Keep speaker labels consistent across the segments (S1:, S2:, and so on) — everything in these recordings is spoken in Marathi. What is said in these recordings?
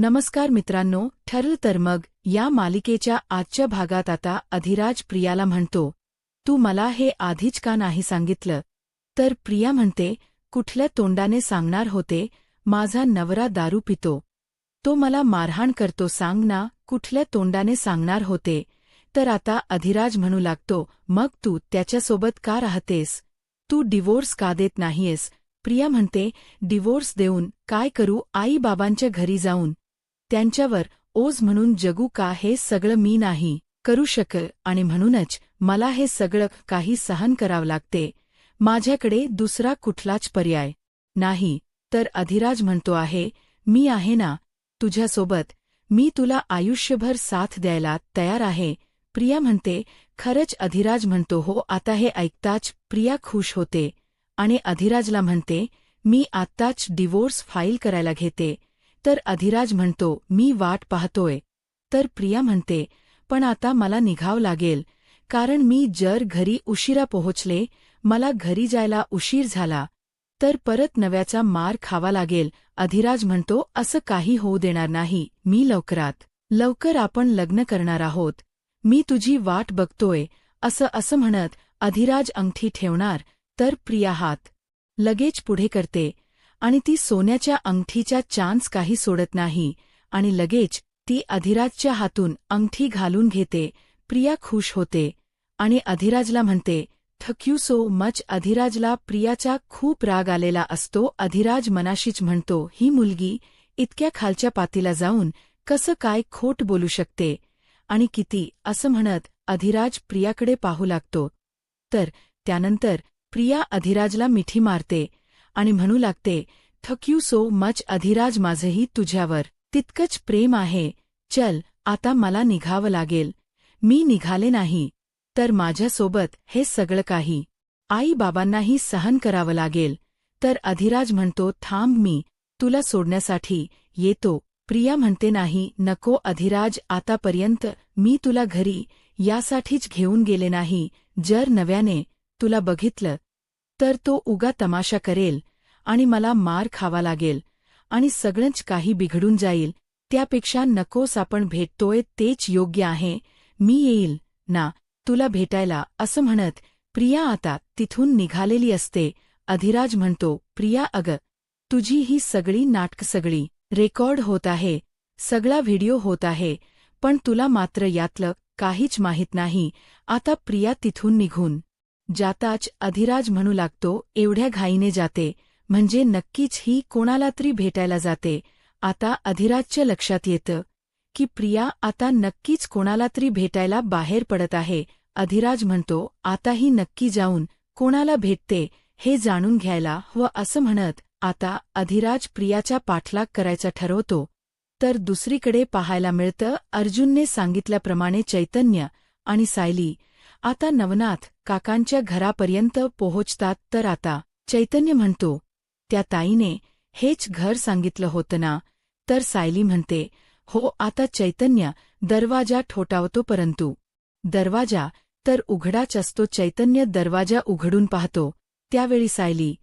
S1: नमस्कार मित्रांनो, ठरलं तर मग या मालिकेच्या आजच्या भागात आता अधिराज प्रियाला म्हणतो, तू मला हे आधीच का नाही सांगितलं? तर प्रिया म्हणते, कुठल्या तोंडाने सांगणार होते, माझा नवरा दारू पितो. तो मला मारहाण करतो, सांग ना, कुठल्या तोंडाने सांगणार होते? तर आता अधिराज म्हणू लागतो, मग तू त्याच्यासोबत का राहतेस? तू डिवोर्स का देत नाहीयेस? प्रिया म्हणते, डिवोर्स देऊन काय करू? आई बाबांच्या घरी जाऊन त्यांच्यावर ओझ म्हणून जगू का? हे सगळं मी नाही करू शकत आणि म्हणूनच मला हे सगळं काही सहन करावं लागते. माझ्याकडे दुसरा कुठलाच पर्याय नाही. तर अधिराज म्हणतो आहे, मी आहे ना तुझ्यासोबत, मी तुला आयुष्यभर साथ द्यायला तयार आहे. प्रिया म्हणते, खरंच? अधिराज म्हणतो, हो. आता हे ऐकताच प्रिया खुश होते आणि अधिराजला म्हणते, मी आत्ताच डिवोर्स फाईल करायला घेते. तर अधिराज म्हणतो, मी वाट पाहतोय. तर प्रिया म्हणते, पण आता मला निघावं लागेल, कारण मी जर घरी उशिरा पोहोचले, मला घरी जायला उशीर झाला तर परत नव्याचा मार खावा लागेल. अधिराज म्हणतो, असं काही होऊ देणार नाही. मी लवकरात लवकर आपण लग्न करणार आहोत. मी तुझी वाट बघतोय. असं म्हणत अधिराज अंगठी ठेवणार, तर प्रिया हात लगेच पुढे करते आणि ती सोन्याच्या अंगठीचा चान्स काही सोडत नाही आणि लगेच ती अधिराजच्या हातून अंगठी घालून घेते. प्रिया खुश होते आणि अधिराजला म्हणते, थँक यू सो मच. अधिराजला प्रियाचा खूप राग आलेला असतो. अधिराज मनाशीच म्हणतो, ही मुलगी इतक्या खालच्या पातीला जाऊन कसं काय खोट बोलू शकते आणि किती? असं म्हणत अधिराज प्रियाकडे पाहू लागतो. तर त्यानंतर प्रिया अधिराजला मिठी मारते आणि म्हणू लागते, thank you so much Adhiraj, माझंही तुझ्यावर तितकंच प्रेम आहे. चल, आता मला निघावं लागेल. मी निघाले नाही तर माझ्यासोबत हे सगळं काही आई बाबांनाही सहन करावं लागेल. तर अधिराज म्हणतो, थांब, मी तुला सोडण्यासाठी येतो. प्रिया म्हणते, नाही, नको अधिराज, आतापर्यंत मी तुला घरी यासाठीच घेऊन गेले नाही. जर नव्याने तुला बघितलं तर तो उगा तमाशा करेल आणि मला मार खावा लागेल आणि सगळंच काही बिघडून जाईल. त्यापेक्षा नकोस, आपण भेटतोय तेच योग्य आहे. मी येईल ना तुला भेटायला. असं म्हणत प्रिया आता तिथून निघालेली असते. अधिराज म्हणतो, प्रिया, अगं, तुझी ही सगळी नाटक सगळी रेकॉर्ड होत आहे, सगळा व्हिडिओ होत आहे, पण तुला मात्र यातलं काहीच माहीत नाही. आता प्रिया तिथून निघून जाताच अधिराज म्हणू लागतो, एवढ्या घाईने जाते म्हणजे नक्कीच ही कोणाला तरी भेटायला जाते. आता अधिराजच्या लक्षात येतं की प्रिया आता नक्कीच कोणाला तरी भेटायला बाहेर पडत आहे. अधिराज म्हणतो, आताही नक्की जाऊन कोणाला भेटते हे जाणून घ्यायला हवं. असं म्हणत आता अधिराज प्रियाचा पाठलाग करायचा ठरवतो. तर दुसरीकडे पाहायला मिळतं, अर्जुनने सांगितल्याप्रमाणे चैतन्य आणि सायली आता नवनाथ काकांच्या घरापर्यंत पोहोचतात. तर आता चैतन्य म्हणतो, त्या ताईने हेच घर सांगितलं होतं ना? तर सायली म्हणते, हो. आता चैतन्य दरवाजा ठोठावतो, परंतु दरवाजा तर उघडाच असतो. चैतन्य दरवाजा उघडून पाहतो, त्यावेळी सायली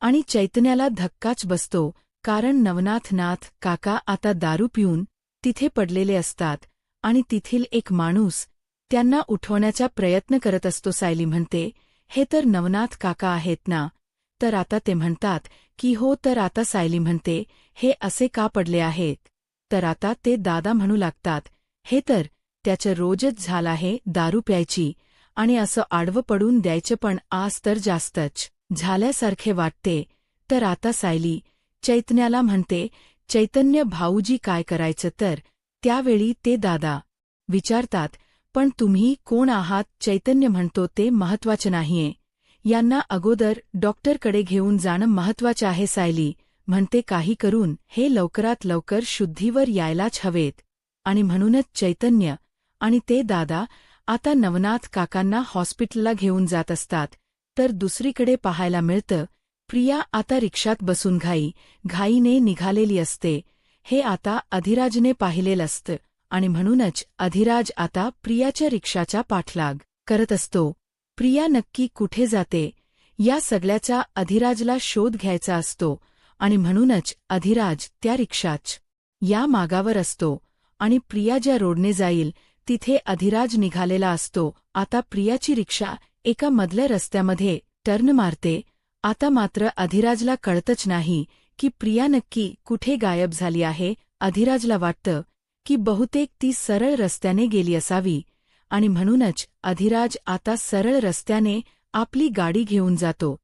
S1: आणि चैतन्याला धक्काच बसतो, कारण नवनाथ काका आता दारू पिऊन तिथे पडलेले असतात आणि तिथील एक माणूस त्यांना उठवण्याचा प्रयत्न करत असतो. सायली म्हणते, हे तर नवनाथ काका आहेत ना? तर आता ते म्हणतात की हो. तर आता सायली म्हणते, हे असे का पडले आहेत? तर आता ते दादा म्हणू लागतात, हे तर त्याचं रोजच झालं आहे दारू प्यायची आणि असं आडवं पडून द्यायचं, पण आज तर जास्तच झाल्यासारखे वाटते. तर आता सायली चैतन्याला म्हणते, चैतन्य भाऊजी काय करायचं? तर त्यावेळी ते दादा विचारतात, पण तुम्ही कोण आहात? चैतन्य म्हणतो, ते महत्वाचं नाहीये, यांना अगोदर डॉक्टरकडे घेऊन जाणं महत्वाचं आहे. सायली म्हणते, काही करून हे लवकरात लवकर शुद्धीवर यायलाच हवेत आणि म्हणूनच चैतन्य आणि ते दादा आता नवनाथ काकांना हॉस्पिटलला घेऊन जात असतात. तर दुसरीकडे पाहायला मिळतं, प्रिया आता रिक्षात बसून घाईने निघालेली असते. हे आता अधिराजने पाहिलेलं असतं आणि म्हणूनच अधिराज आता प्रियाच्या रिक्षाचा पाठलाग करत असतो. प्रिया नक्की कुठे जाते या सगळ्याचा अधिराजला शोध घ्यायचा असतो आणि म्हणूनच अधिराज त्या रिक्षाच या मागावर असतो आणि प्रिया ज्या रोडने जाईल तिथे अधिराज निघालेला असतो. आता प्रियाची रिक्षा एका मधल्या रस्त्यामध्ये टर्न मारते. आता मात्र अधिराजला कळतच नाही की प्रिया नक्की कुठे गायब झाली आहे. अधिराजला वाटतं की बहुतेक ती सरळ रस्त्याने गेली असावी आणि म्हणूनच अधिराज आता सरळ रस्त्याने आपली गाडी घेऊन जातो.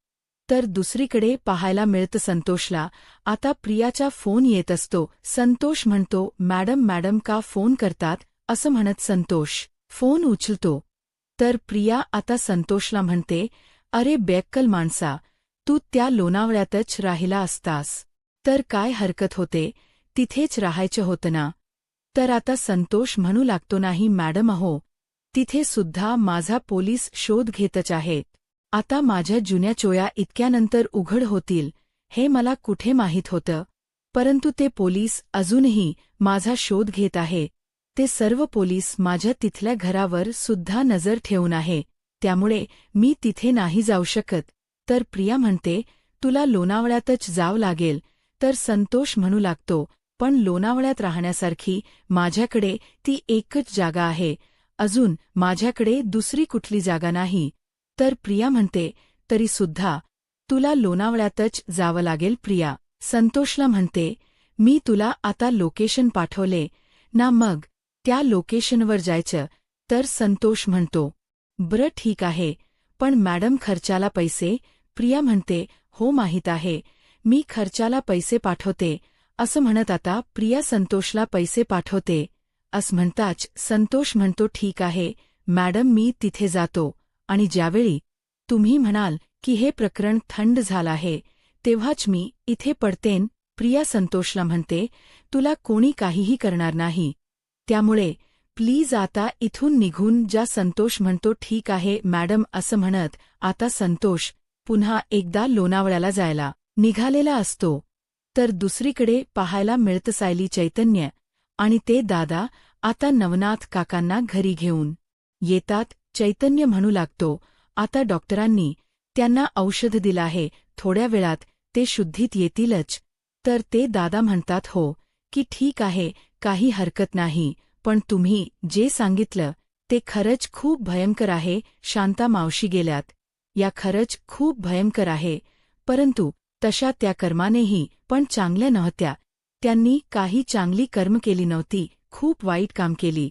S1: तर दुसरीकडे पाहायला मिळतं संतोषला. आता प्रियाचा फोन येत असतो. संतोष म्हणतो, मॅडम का फोन करतात असं म्हणत संतोष फोन उचलतो. तर प्रिया आता संतोषला म्हणते, अरे बेक्कल माणसा, तू त्या लोणावळ्यातच राहिला असतास तर काय हरकत होते, तिथेच राहायचं होतं ना. तर आता संतोष म्हणू लागतो, नाही मॅडम अहो, तिथे सुद्धा माझा पोलीस शोध घेतच आहेत. आता माझ्या जुन्या चोया इतक्यानंतर उघड होतील हे मला कुठे माहीत होतं, परंतु ते पोलीस अजूनही माझा शोध घेत आहे. ते सर्व पोलीस माझ्या तिथल्या घरावर सुद्धा नजर ठेवून आहे, त्यामुळे मी तिथे नाही जाऊ शकत. तर प्रिया म्हणते, तुला लोणावळ्यातच जावं लागेल. तर संतोष म्हणू लागतो, पण लोणावळ्यात राहण्यासारखी माझ्याकडे ती एकच जागा आहे, अजून माझ्याकडे दुसरी कुठली जागा नाही. तर प्रिया म्हणते, तरी सुद्धा तुला लोणावळ्यातच जावं लागेल. प्रिया संतोषला म्हणते, मी तुला आता लोकेशन पाठवले ना, मग त्या लोकेशनवर जायचं. तर संतोष म्हणतो, बरं ठीक आहे, पण मॅडम खर्चाला पैसे. प्रिया म्हणते, हो माहीत आहे, मी खर्चाला पैसे पाठवते असं म्हणत आता प्रिया संतोषला पैसे पाठवते. असं म्हणताच संतोष म्हणतो, ठीक आहे मॅडम, मी तिथे जातो आणि ज्यावेळी तुम्ही म्हणाल की हे प्रकरण थंड झालं आहे तेव्हाच मी इथे पडतेन. प्रिया संतोषला म्हणते, तुला कोणी काहीही करणार नाही, त्यामुळे प्लीज आता इथून निघून जा. संतोष म्हणतो, ठीक आहे मॅडम असं म्हणत आता संतोष पुन्हा एकदा लोणावळ्याला जायला निघालेला असतो. तर दुसरीकडे पाहायला मिळतं सायली, चैतन्य आणि ते दादा आता नवनाथ काकांना घरी घेऊन येतात. चैतन्य म्हणू लागतो, आता डॉक्टरांनी त्यांना औषध दिलं आहे, थोड्या वेळात ते शुद्धीत येतीलच. तर ते दादा म्हणतात, हो की ठीक आहे, काही हरकत नाही, पण तुम्ही जे सांगितलं ते खरंच खूप भयंकर आहे. शांता मावशी गेल्यात या खरंच खूप भयंकर आहे, परंतु तशा त्या कर्मानेही पण चांगल्या नव्हत्या. त्यांनी काही चांगली कर्म केली नव्हती, खूप वाईट काम केली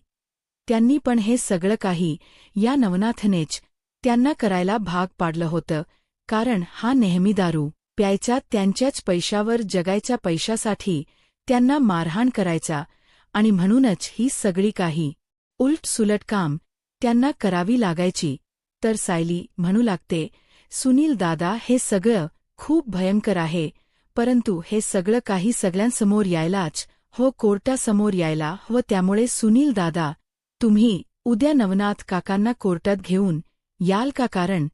S1: त्यांनी, पण हे सगळं काही या नवनाथनेच त्यांना करायला भाग पाडलं होतं. कारण हा नेहमी दारू प्यायचा, त्यांच्याच पैशावर जगायच्या पैशासाठी त्यांना मारहाण करायचा आणि म्हणूनच ही सगळी काही उलटसुलट काम त्यांना करावी लागायची. तर सायली म्हणू लागते, सुनील दादा हे सगळं खूप भयंकर आहे, परंतु हे सगळं काही सगळ्यांसमोर यायलाच हो, कोर्टासमोर यायला व त्यामुळे सुनील दादा तुम्ही उद्या नवनाथ काकांना कोर्टात घेऊन याल का, कारण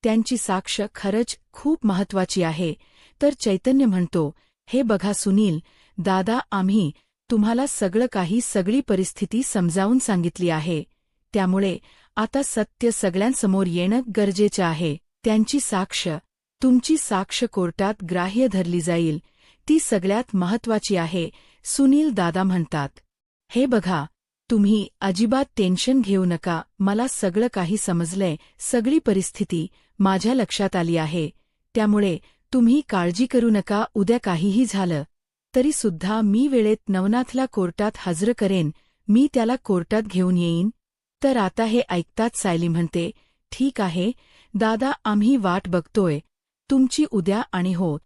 S1: त्यांची साक्ष खरंच खूप महत्वाची आहे. तर चैतन्य म्हणतो, हे बघा सुनील दादा, आम्ही तुम्हाला सगळं काही सगळी परिस्थिती समजावून सांगितली आहे, त्यामुळे आता सत्य सगळ्यांसमोर येणं गरजेचं आहे. त्यांची साक्ष, तुमची साक्ष कोर्टात ग्राह्य धरली जाईल, ती सगळ्यात महत्वाची आहे. सुनील दादा म्हणतात, हे बघा तुम्ही अजिबात टेन्शन घेऊ नका, मला सगळं काही समजलंय, सगळी परिस्थिती माझ्या लक्षात आली आहे, त्यामुळे तुम्ही काळजी करू नका. उद्या काहीही झालं तरी सुद्धा मी वेळेत नवनाथला कोर्टात हजर करेन, मी त्याला कोर्टात घेऊन येईन. तर आता हे ऐकताच सायली म्हणते, ठीक आहे दादा, आम्ही वाट बघतोय तुमची उद्या, आणि हो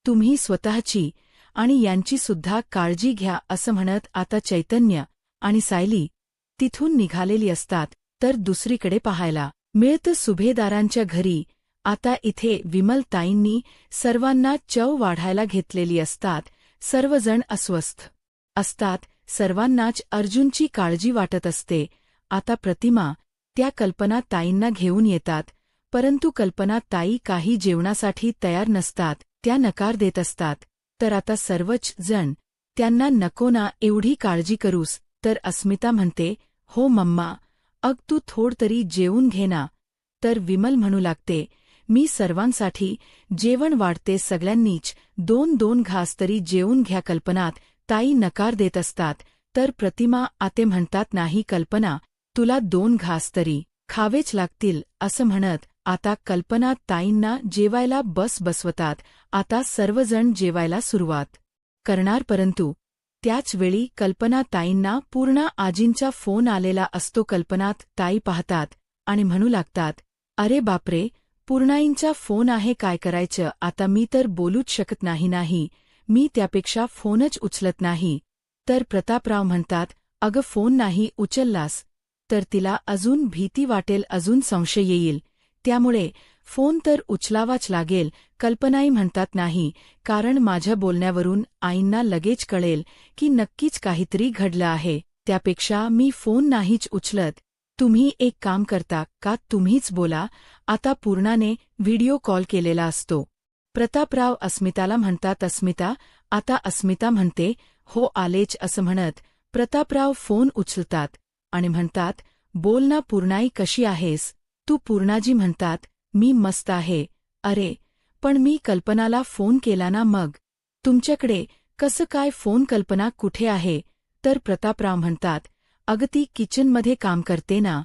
S1: तुम्ही स्वतःची आणि यांची सुद्धा काळजी घ्या. असं म्हणत आता चैतन्य आणि सायली तिथून निघालेली असतात. तर दुसरीकडे पाहायला मिळतं सुभेदारांच्या घरी. आता इथे विमलताईंनी सर्वांना चव वाढायला घेतलेली असतात. सर्वजण अस्वस्थ असतात, सर्वांनाच अर्जुनची काळजी वाटत असते. आता प्रतिमा त्या कल्पना ताईंना घेऊन येतात, परंतु कल्पना ताई काही जेवणासाठी तयार नसतात, त्या नकार देत असतात. तर आता सर्वच जण त्यांना नको ना एवढी काळजी करूस. तर अस्मिता म्हणते, हो मम्मा, अग तू थोड तरी जेवून घे ना. तर विमल म्हणू लागते, मी सर्वांसाठी जेवण वाढते, सगळ्यांनीच 2-2 घास तरी जेवून घ्या. कल्पनात ताई नकार देत असतात, तर प्रतिमा आते म्हणतात नाही कल्पना, तुला 2 घास तरी खावेच लागतील असं म्हणत आता कल्पना ताईंना जेवायला बसवतात. आता सर्वजण जेवायला सुरुवात करणार, परंतु त्याच वेळी कल्पना ताईंना पूर्णा आजींचा फोन आलेला असतो. कल्पनात ताई पाहतात आणि म्हणू लागतात, अरे बापरे, पूर्णाईंचा फोन आहे, काय करायचं आता, मी तर बोलूच शकत नाही, मी त्यापेक्षा फोनच उचलत नाही. तर प्रतापराव म्हणतात, अगं फोन नाही उचललास तर तिला अजून भीती वाटेल, अजून संशय येईल, त्यामुळे फोन तर उचलावाच लागेल. कल्पनाई म्हणतात नाही, कारण माझ्या बोलण्यावरून आईंना लगेच कळेल की नक्कीच काहीतरी घडलं आहे, त्यापेक्षा मी फोन नाहीच उचलत. तुम्ही एक काम करता का, तुम्हीच बोला. आता पूर्णाने व्हिडिओ कॉल केलेला असतो. प्रतापराव अस्मिताला म्हणतात, अस्मिता. आता अस्मिता म्हणते, हो आलेच असं म्हणत प्रतापराव फोन उचलतात आणि म्हणतात, बोल ना पूर्णाई, कशी आहेस तू. पूर्णाजी म्हणतात, मी मस्त आहे. अरे पण मी कल्पनाला फोन केला ना, मग तुमच्याकडे कसं काय फोन, कल्पना कुठे आहे. तर प्रतापराव म्हणतात, अगं ती किचनमध्ये काम करते ना,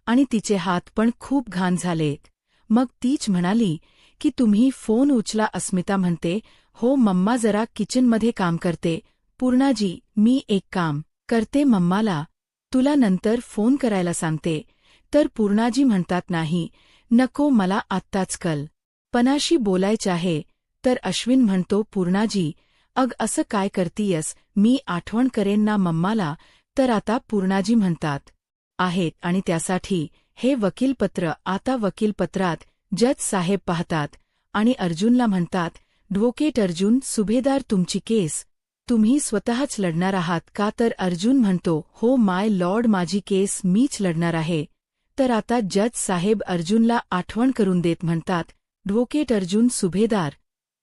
S1: आणि तिचे हात पण खूप घाण झालेत. मग तीच म्हणाली की तुम्ही फोन उचला. अस्मिता म्हणते, हो मम्मा जरा किचनमध्ये काम करते. पूर्णाजी, मी एक काम करते, मम्माला तुला नंतर फोन करायला सांगते. तर पूर्णाजी म्हणतात, नाही नको, मला आत्ताच कल्पनाशी बोलायचं आहे. तर अश्विन म्हणतो, पूर्णाजी अग असं काय करतीयस, मी आठवण करेन ना मम्माला. तर आता पूर्णाजी म्हणतात आहेत, आणि त्यासाठी हे वकीलपत्र. आता वकीलपत्रात जज साहेब पाहतात आणि अर्जुनला म्हणतात, ॲडव्होकेट अर्जुन सुभेदार, तुमची केस तुम्ही स्वतःच लढणार आहात का. तर अर्जुन म्हणतो, हो माय लॉर्ड, माझी केस मीच लढणार आहे. तर आता जज साहेब अर्जुनला आठवण करून देत म्हणतात, ॲडव्होकेट अर्जुन सुभेदार,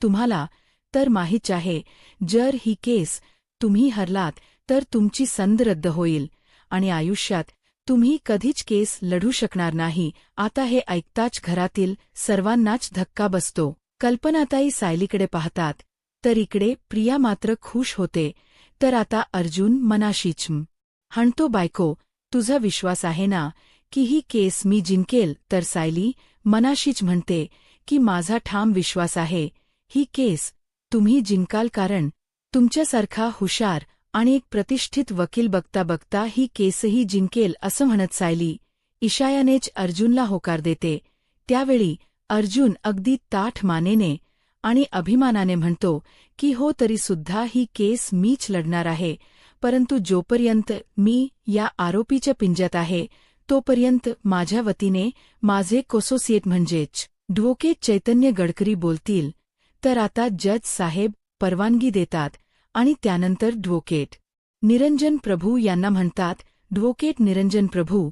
S1: तुम्हाला तर माहीत आहे, जर ही केस तुम्ही हरलात तर तुमची संध रद्द होईल आणि आयुष्यात तुम्ही कधीच केस लढू शकणार नाही. आता हे ऐकताच घरातील सर्वांनाच धक्का बसतो. कल्पनाताई सायलीकडे पाहतात, तर इकडे प्रिया मात्र खुश होते. तर आता अर्जुन मनाशीच म्हणतो, बायको तुझा विश्वास आहे ना की ही केस मी जिंकेल. तर सायली मनाशीच म्हणते की माझा ठाम विश्वास आहे, ही केस तुम्ही जिंकाल, कारण तुमच्यासारखा हुशार आणि एक प्रतिष्ठित वकील बघता बघता ही केसही जिंकेल. असं म्हणत सायली इशायानेच अर्जुनला होकार देते. त्यावेळी अर्जुन अगदी ताठ मानेने आणि अभिमानाने म्हणतो की हो, तरीसुद्धा ही केस मीच लढणार आहे, परंतु जोपर्यंत मी या आरोपीच्या पिंजऱ्यात आहे तोपर्यंत माझ्या वतीने माझे असोसिएट म्हणजेच ॲडव्होकेट चैतन्य गडकरी बोलतील. तर आता जज साहेब परवानगी देतात आणि त्यानंतर ॲडव्होकेट निरंजन प्रभू यांना म्हणतात, ॲडव्होकेट निरंजन प्रभू,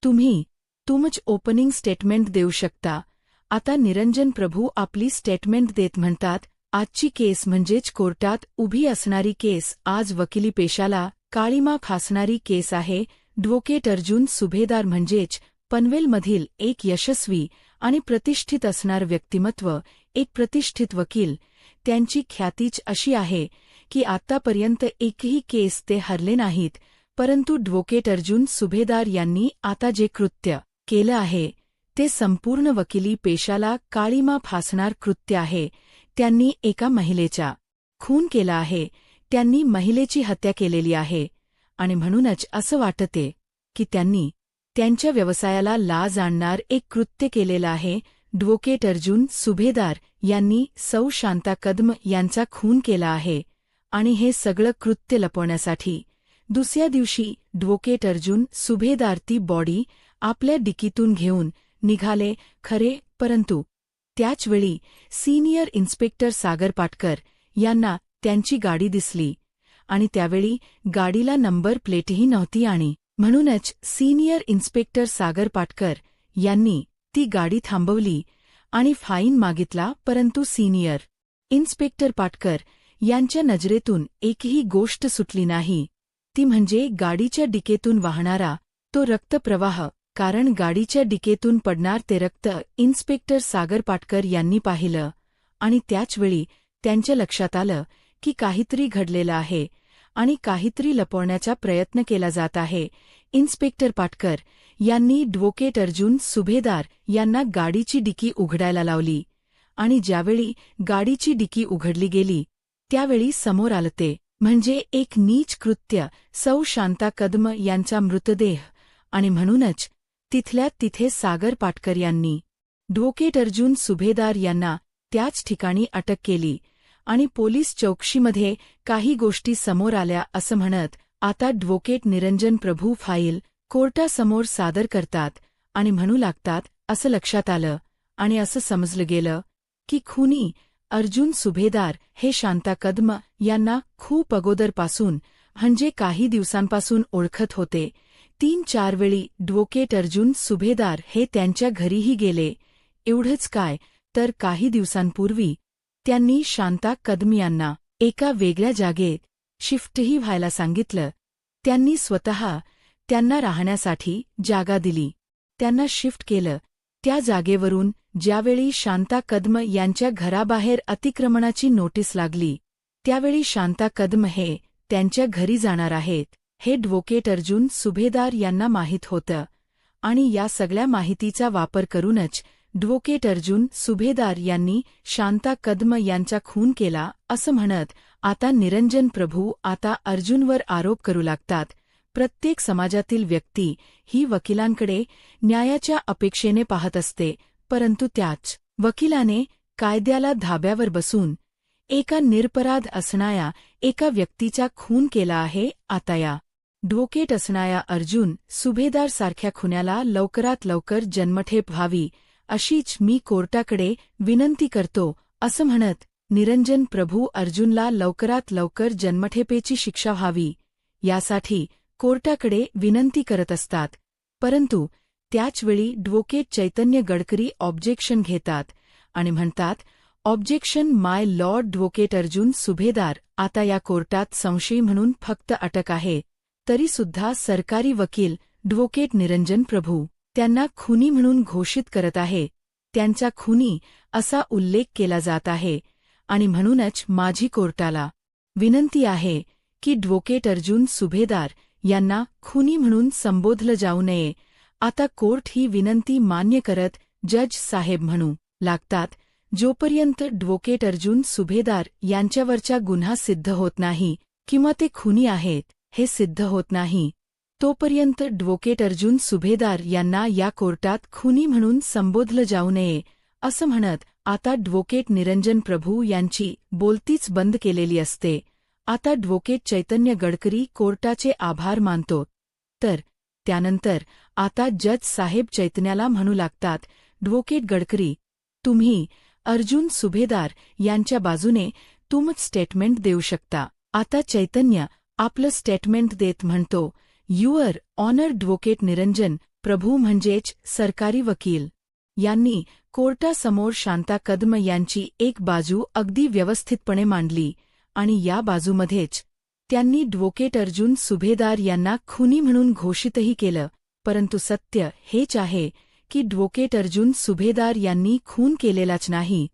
S1: तुमच ओपनिंग स्टेटमेंट देऊ शकता. आता निरंजन प्रभू आपली स्टेटमेंट देत म्हणतात, आजची केस म्हणजेच कोर्टात उभी असणारी केस, आज वकिली पेशाला काळीमा फासणारी केस आहे. ॲडव्होकेट अर्जुन सुभेदार म्हणजेच पनवेलमधील एक यशस्वी आणि प्रतिष्ठित असणार व्यक्तिमत्व, एक प्रतिष्ठित वकील. त्यांची ख्यातीच अशी आहे की आतापर्यंत एकही केस ते हरले नाहीत, परंतु ॲडव्होकेट अर्जुन सुभेदार यांनी आता जे कृत्य केलं आहे ते संपूर्ण वकिली पेशाला काळीमा फासणार कृत्य आहे. त्यांनी एका महिलेचा खून केला आहे, त्यांनी महिलेची हत्या केलेली आहे, आणि म्हणूनच असं वाटते की त्यांनी त्यांच्या व्यवसायाला लाज आणणार एक कृत्य केलेलं आहे. ॲडव्होकेट अर्जुन सुभेदार यांनी सौ शांता कदम यांचा खून केला आहे, आणि हे सगळं कृत्य लपवण्यासाठी दुसऱ्या दिवशी ॲडव्होकेट अर्जुन सुभेदार ती बॉडी आपल्या डिकीतून घेऊन निघाले खरे, परंतु त्याचवेळी सिनियर इन्स्पेक्टर सागर पाटकर यांना त्यांची गाडी दिसली, आणि त्यावेळी गाडीला नंबर प्लेटही नव्हती, आणि म्हणूनच सिनियर इन्स्पेक्टर सागर पाटकर यांनी ती गाडी थांबवली आणि फाईन मागितला. परंतु सिनियर इन्स्पेक्टर पाटकर यांच्या नजरेतून एकही गोष्ट सुटली नाही, ती म्हणजे गाडीच्या डिकेतून वाहणारा तो रक्तप्रवाह, कारण गाडीच्या डिकेतून पडणार ते रक्त इन्स्पेक्टर सागर पाटकर यांनी पाहिलं, आणि त्याचवेळी त्यांच्या लक्षात आलं की काहीतरी घडलेलं आहे. आणि काहीतरी लपवण्याचा प्रयत्न केला जात आहे. इन्स्पेक्टर पाटकर यांनी ॲडव्होकेट अर्जुन सुभेदार यांना गाडीची डिकी उघडायला लावली आणि ज्यावेळी गाडीची डिकी उघडली गेली त्यावेळी समोर आलं ते म्हणजे एक नीच कृत्य, सौ शांता कदम यांचा मृतदेह. आणि म्हणूनच तिथल्या तिथे सागर पाटकर यांनी ॲडव्होकेट अर्जुन सुभेदार यांना त्याच ठिकाणी अटक केली आणि पोलीस चौकशीमध्ये काही गोष्टी समोर आल्या असं म्हणत आता ॲडव्होकेट निरंजन प्रभू फाईल कोर्टासमोर सादर करतात आणि म्हणू लागतात. असं लक्षात आलं आणि असं समजलं गेलं की खुनी अर्जुन सुभेदार हे शांता कदम यांना खूप अगोदरपासून म्हणजे काही दिवसांपासून ओळखत होते. 3-4 वेळी ॲडव्होकेट अर्जुन सुभेदार हे त्यांच्या घरीही गेले. एवढंच काय तर काही दिवसांपूर्वी त्यांनी शांता कदम यांना एका वेगळ्या जागेत शिफ्टही व्हायला सांगितलं. त्यांनी स्वतः त्यांना राहण्यासाठी जागा दिली. त्यांना शिफ्ट केलं. त्या जागेवरून ज्यावेळी शांता कदम यांच्या घराबाहेर अतिक्रमणाची नोटीस लागली त्यावेळी शांता कदम हे त्यांच्या घरी जाणार आहेत हे ॲडव्होकेट अर्जुन सुभेदार यांना माहीत होतं आणि या सगळ्या माहितीचा वापर करूनच ॲडव्होकेट अर्जुन सुभेदार यांनी शांता कदम यांचा खून केला असं म्हणत आता निरंजन प्रभू आता अर्जुनवर आरोप करू लागतात. प्रत्येक समाजातील व्यक्ती ही वकिलांकडे न्यायाच्या अपेक्षेने पाहत असते, परंतु त्याच वकिलाने कायद्याला धाब्यावर बसून एका निरपराध असणाऱ्या एका व्यक्तीचा खून केला आहे. आता या ॲडव्होकेट असणाऱ्या अर्जुन सुभेदार-सारख्या खुन्याला लवकरात लवकर जन्मठेप व्हावी अशीच मी कोर्टाकडे विनंती करतो असं म्हणत निरंजन प्रभू अर्जुनला लवकरात लवकर जन्मठेपेची शिक्षा व्हावी यासाठी कोर्टाकडे विनंती करत असतात. परंतु त्याचवेळी ॲडव्होकेट चैतन्य गडकरी ऑब्जेक्शन घेतात आणि म्हणतात, ऑब्जेक्शन माय लॉर्ड ॲडव्होकेट अर्जुन सुभेदार आता या कोर्टात संशयी म्हणून फक्त अटक आहे. तरीसुद्धा सरकारी वकील ॲडव्होकेट निरंजन प्रभू त्यांना खुनी म्हणून घोषित करत आहे. त्यांचा खुनी असा उल्लेख केला जात आहे आणि म्हणूनच माझी कोर्टाला विनंती आहे की ॲडव्होकेट अर्जुन सुभेदार यांना खुनी म्हणून संबोधलं जाऊ नये. आता कोर्ट ही विनंती मान्य करत जज साहेब म्हणू लागतात, जोपर्यंत ॲडव्होकेट अर्जुन सुभेदार यांच्यावरचा गुन्हा सिद्ध होत नाही किंवा ते खुनी आहेत हे सिद्ध होत नाही तोपर्यंत ॲडव्होकेट अर्जुन सुभेदार यांना या कोर्टात खुनी म्हणून संबोधलं जाऊ नये असं म्हणत आता ॲडव्होकेट निरंजन प्रभू यांची बोलतीच बंद केलेली असते. आता ॲडव्होकेट चैतन्य गडकरी कोर्टाचे आभार मानतो. तर त्यानंतर आता जज साहेब चैतन्याला म्हणू लागतात, ॲडव्होकेट गडकरी तुम्ही अर्जुन सुभेदार यांच्या बाजूने तुमचं स्टेटमेंट देऊ शकता. आता चैतन्य आपलं स्टेटमेंट देत म्हणतो, युअर ऑनर ॲडव्होकेट निरंजन प्रभू म्हणजेच सरकारी वकील यांनी कोर्टासमोर शांता कदम यांची एक बाजू अगदी व्यवस्थितपणे मांडली आणि या बाजूमध्येच त्यांनी ॲडव्होकेट अर्जुन सुभेदार यांना खुनी म्हणून घोषितही केलं. परंतु सत्य हेच आहे की ॲडव्होकेट अर्जुन सुभेदार यांनी खून केलेलाच नाही.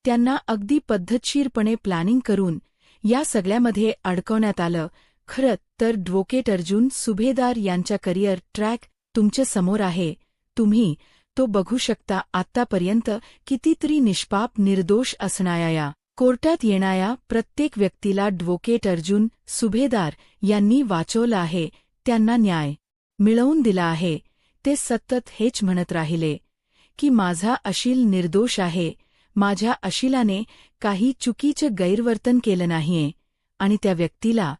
S1: त्यांना अगदी पद्धतशीरपणे प्लॅनिंग करून या सगळ्यामध्ये अडकवण्यात आलं. खरं तर ॲडव्होकेट अर्जुन सुभेदार यांचा करिअर ट्रॅक तुमच्या समोर आहे. तुम्ही तो बघू शकता. आत्तापर्यंत कितीतरी निष्पाप निर्दोष असणाऱ्या या कोर्टात येणाऱ्या प्रत्येक व्यक्तीला ॲडव्होकेट अर्जुन सुभेदार यांनी वाचवलं आहे, त्यांना न्याय मिळवून दिला आहे. ते सतत हेच म्हणत राहिले की माझा अशील निर्दोष आहे, माझ्या अशिलाने काही चुकीचं गैरवर्तन केलं नाहीये आणि त्या व्यक्तीला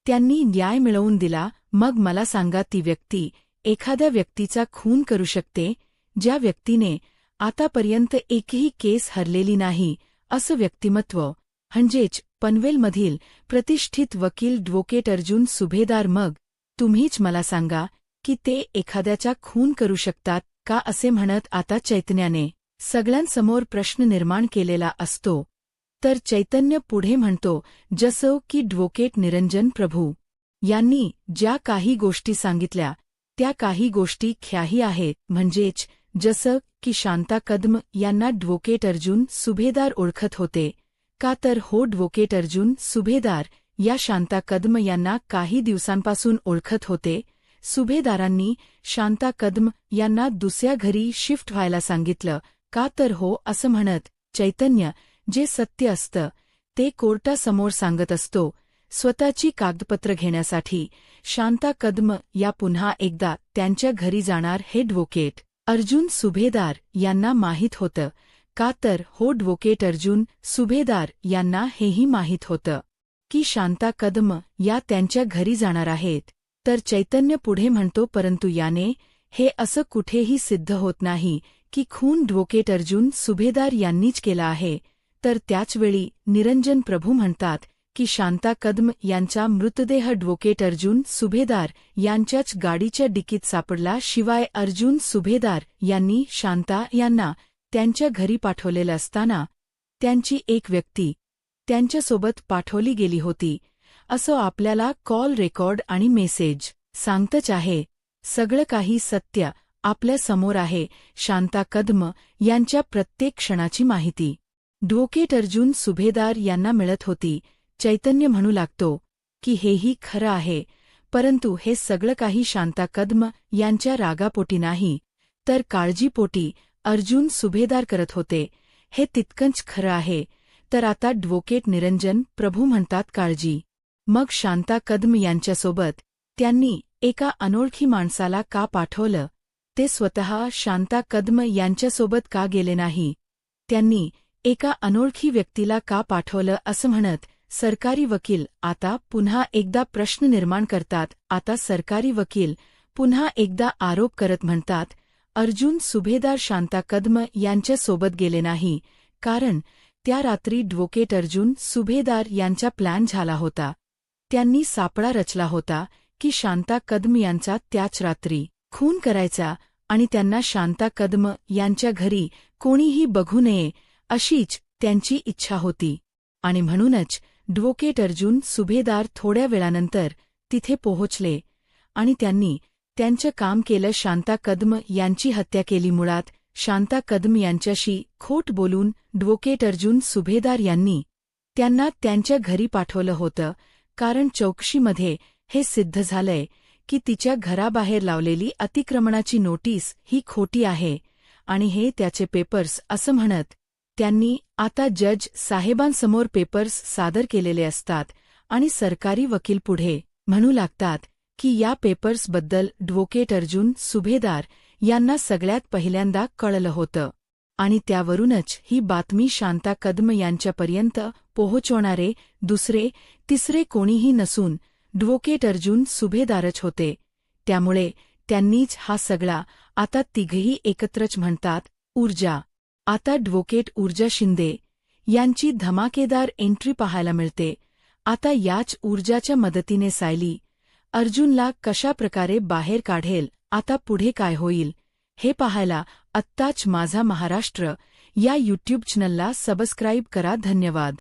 S1: त्यांनी न्याय मिळवून दिला. मग मला सांगा, ती व्यक्ती एखाद्या व्यक्तीचा खून करू शकते ज्या व्यक्तीने आतापर्यंत एकही केस हरलेली नाही असं व्यक्तिमत्व म्हणजेच पनवेलमधील प्रतिष्ठित वकील ॲडव्होकेट अर्जुन सुभेदार. मग तुम्हीच मला सांगा की ते एखाद्याचा खून करू शकतात का असे म्हणत आता चैतन्याने सगळ्यांसमोर प्रश्न निर्माण केलेला असतो. तर चैतन्य पुढे म्हणतो, जसं की ॲडव्होकेट निरंजन प्रभू यांनी ज्या काही गोष्टी सांगितल्या त्या काही गोष्टी ख्याही आहेत. म्हणजेच जसं की शांता कदम यांना ॲडव्होकेट अर्जुन सुभेदार ओळखत होते का, तर हो ॲडव्होकेट अर्जुन सुभेदार या शांता कदम यांना काही दिवसांपासून ओळखत होते. सुभेदारांनी शांता कदम यांना दुसऱ्या घरी शिफ्ट व्हायला सांगितलं. का तर हो असं म्हणत, चैतन्य जे सत्य असतं ते कोर्टासमोर सांगत असतो. स्वतःची कागदपत्र घेण्यासाठी शांता कदम या पुन्हा एकदा त्यांच्या घरी जाणार हे ॲडव्होकेट अर्जुन सुभेदार यांना माहीत होतं. का तर हो ॲडव्होकेट अर्जुन सुभेदार यांना हेही माहीत होतं की शांता कदम या त्यांच्या घरी जाणार आहेत. तर चैतन्य पुढे म्हणतो, परंतु याने हे असं कुठेही सिद्ध होत नाही की खून ॲडव्होकेट अर्जुन सुभेदार यांनीच केला आहे. तर त्याचवेळी निरंजन प्रभू म्हणतात की शांता कदम यांचा मृतदेह ॲडव्होकेट अर्जुन सुभेदार यांच्याच गाडीच्या डिकीत सापडला. शिवाय अर्जुन सुभेदार यांनी शांता यांना त्यांच्या घरी पाठवलेलं असताना त्यांची एक व्यक्ती त्यांच्यासोबत पाठवली गेली होती असं आपल्याला कॉल रेकॉर्ड आणि मेसेज सांगतच आहे. सगळं काही सत्य आपल्या समोर आहे. शांता कदम यांच्या प्रत्येक क्षणाची माहिती ॲडव्होकेट अर्जुन सुभेदार यांना मिळत होती. चैतन्य म्हणू लागतो की हेही खरं आहे, परंतु हे सगळं काही शांता कदम यांच्या रागापोटी नाही तर काळजीपोटी अर्जुन सुभेदार करत होते. हे तितकंच खरं आहे. तर आता ॲडव्होकेट निरंजन प्रभू म्हणतात काळजी. मग शांता कदम यांच्यासोबत त्यांनी एका अनोळखी माणसाला का पाठवलं? ते स्वतः शांता कदम यांच्यासोबत का गेले नाही? त्यांनी एका अनोळखी व्यक्तीला का पाठवलं असं म्हणत सरकारी वकील आता पुन्हा एकदा प्रश्न निर्माण करतात. आता सरकारी वकील पुन्हा एकदा आरोप करत म्हणतात, अर्जुन सुभेदार शांता कदम यांच्यासोबत गेले नाही, कारण त्या रात्री ॲडव्होकेट अर्जुन सुभेदार यांचा प्लॅन झाला होता. त्यांनी सापळा रचला होता की शांता कदम यांचा त्याच रात्री खून करायचा आणि त्यांना शांता कदम यांच्या घरी कोणीही बघू नये अशीच त्यांची इच्छा होती. आणि म्हणूनच ॲडव्होकेट अर्जुन सुभेदार थोड्या वेळानंतर तिथे पोहोचले आणि त्यांनी त्यांचं काम केलं. शांता कदम यांची हत्या केली. मुळात शांता कदम यांच्याशी खोट बोलून ॲडव्होकेट अर्जुन सुभेदार यांनी त्यांना त्यांच्या घरी पाठवलं होतं, कारण चौकशीमध्ये हे सिद्ध झालंय की तिच्या घराबाहेर लावलेली अतिक्रमणाची नोटीस ही खोटी आहे आणि हे त्याचे पेपर्स असं म्हणत त्यांनी आता जज साहेबांसमोर पेपर्स सादर केलेले असतात आणि सरकारी वकील पुढे म्हणू लागतात की या पेपर्सबद्दल ॲडव्होकेट अर्जुन सुभेदार यांना सगळ्यात पहिल्यांदा कळलं होतं आणि त्यावरूनच ही बातमी शांता कदम यांच्यापर्यंत पोहोचवणारे दुसरे तिसरे कोणीही नसून ॲडव्होकेट अर्जुन सुभेदारच होते. त्यामुळे त्यांनीच हा सगळा आता तिघही एकत्रच म्हणतात ऊर्जा. आता ॲडव्होकेट ऊर्जा शिंदे यांची धमाकेदार एंट्री पाहायला मिळते. आता याच ऊर्जाच्या मदतीने सायली अर्जुनला कशाप्रकारे बाहेर काढेल. आता पुढे काय होईल हे पाहायला आत्ताच माझा महाराष्ट्र या यूट्यूब चॅनलला सबस्क्राईब करा. धन्यवाद.